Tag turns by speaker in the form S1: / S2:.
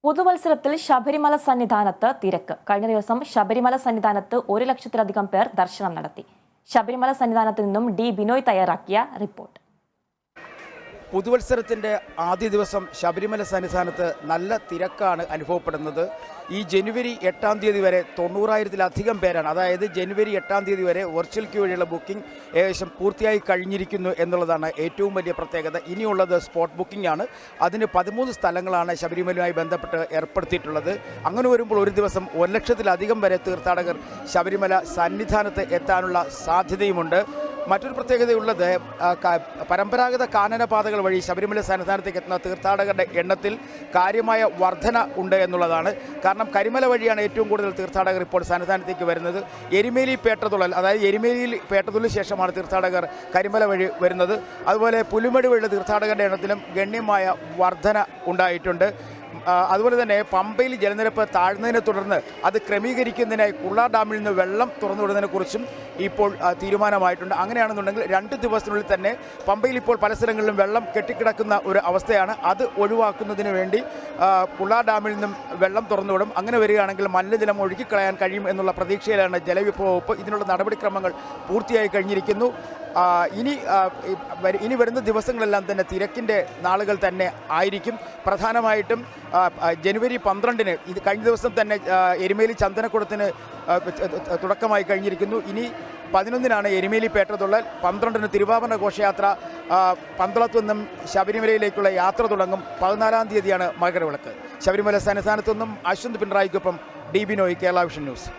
S1: പുതുവത്സരത്തിൽ ശബരിമല സന്നിധാനത്ത് തിരക്ക്. കഴിഞ്ഞ ദിവസം ശബരിമല സന്നിധാനത്ത് 1 ലക്ഷത്തിലധികം പേർ ദർശനം നടത്തി. ശബരിമല സന്നിധാനത്ത് നിന്നും ഡി ബിനോയ് തയ്യാറാക്കിയ റിപ്പോർട്ട്.
S2: പുതുവത്സരത്തിൻ്റെ ആദ്യ ദിവസം ശബരിമല സന്നിധാനത്ത് നല്ല തിരക്കാണ് അനുഭവപ്പെടുന്നത്. ഈ ജനുവരി 8-ാം തീയതി വരെ 90,000-ലധികം പേരാണ്. അതായത് ജനുവരി 8-ാം തീയതി വരെ വെർച്വൽ ക്യൂ വഴിയുള്ള ബുക്കിംഗ് ഏകദേശം പൂർത്തിയായി കഴിഞ്ഞിരിക്കുന്നു എന്നുള്ളതാണ് ഏറ്റവും വലിയ പ്രത്യേകത. ഇനിയുള്ളത് സ്പോട്ട് ബുക്കിംഗ് ആണ്. അതിന് 13 സ്ഥലങ്ങളാണ് ശബരിമലയുമായി ബന്ധപ്പെട്ട് ഏർപ്പെടുത്തിയിട്ടുള്ളത്. അങ്ങനെ വരുമ്പോൾ ഒരു ദിവസം 1 ലക്ഷത്തിലധികം വരെ തീർത്ഥാടകർ ശബരിമല സന്നിധാനത്ത് എത്താനുള്ള സാധ്യതയുമുണ്ട്. മറ്റൊരു പ്രത്യേകതയുള്ളത് പരമ്പരാഗത കാനനപാതകൾ വഴി ശബരിമല സന്നിധാനത്തേക്ക് എത്തുന്ന തീർത്ഥാടകരുടെ എണ്ണത്തിൽ കാര്യമായ വർധന ഉണ്ട് എന്നുള്ളതാണ്. കാരണം കരിമല വഴിയാണ് ഏറ്റവും കൂടുതൽ തീർത്ഥാടകർ ഇപ്പോൾ സന്നിധാനത്തേക്ക് വരുന്നത്. എരുമേലി പേട്ടതുള്ളൽ, അതായത് എരുമേലിയിൽ പേട്ടതുള്ളിന് ശേഷമാണ് തീർത്ഥാടകർ കരിമല വഴി വരുന്നത്. അതുപോലെ പുലിമടി വഴിയുള്ള തീർത്ഥാടകരുടെ എണ്ണത്തിലും ഗണ്യമായ വർധന ഉണ്ടായിട്ടുണ്ട്. അതുപോലെ തന്നെ പമ്പയിൽ ജലനിരപ്പ് താഴ്ന്നതിനെ തുടർന്ന് അത് ക്രമീകരിക്കുന്നതിനായി കുള്ളാർ ഡാമിൽ നിന്ന് വെള്ളം തുറന്നുവിടുന്നതിനെക്കുറിച്ചും ഇപ്പോൾ തീരുമാനമായിട്ടുണ്ട്. അങ്ങനെയാണെന്നുണ്ടെങ്കിൽ 2 ദിവസത്തിനുള്ളിൽ തന്നെ പമ്പയിൽ ഇപ്പോൾ പല സ്ഥലങ്ങളിലും വെള്ളം കെട്ടിക്കിടക്കുന്ന ഒരു അവസ്ഥയാണ്. അത് ഒഴിവാക്കുന്നതിന് വേണ്ടി കുള്ളാർ ഡാമിൽ നിന്നും വെള്ളം തുറന്നുവിടും. അങ്ങനെ വരികയാണെങ്കിൽ മലിനജലം ഒഴുകിക്കളയാൻ കഴിയും എന്നുള്ള പ്രതീക്ഷയിലാണ് ജലവിഭവ വകുപ്പ്. ഇതിനുള്ള നടപടിക്രമങ്ങൾ പൂർത്തിയായി കഴിഞ്ഞിരിക്കുന്നു. ഇനി വരുന്ന ദിവസങ്ങളെല്ലാം തന്നെ തിരക്കിൻ്റെ നാളുകൾ തന്നെ ആയിരിക്കും. പ്രധാനമായിട്ടും ജനുവരി 12-ന് ഇത് കഴിഞ്ഞ ദിവസം തന്നെ എരുമേലി ചന്ദനക്കുടത്തിന് തുടക്കമായി കഴിഞ്ഞിരിക്കുന്നു. ഇനി 11-നാണ് എരുമേലി പേട്ടതുള്ളൽ, 12-ന് തിരുവാഭരണ ഘോഷയാത്ര, പന്തളത്തു നിന്നും ശബരിമലയിലേക്കുള്ള യാത്ര തുടങ്ങും. 14-ാം തീയതിയാണ് മകരവിളക്ക്. ശബരിമല സന്നിധാനത്തു നിന്നും അശ്വന്ത് പിണറായിക്കൊപ്പം D Binoy, Kerala Vision news.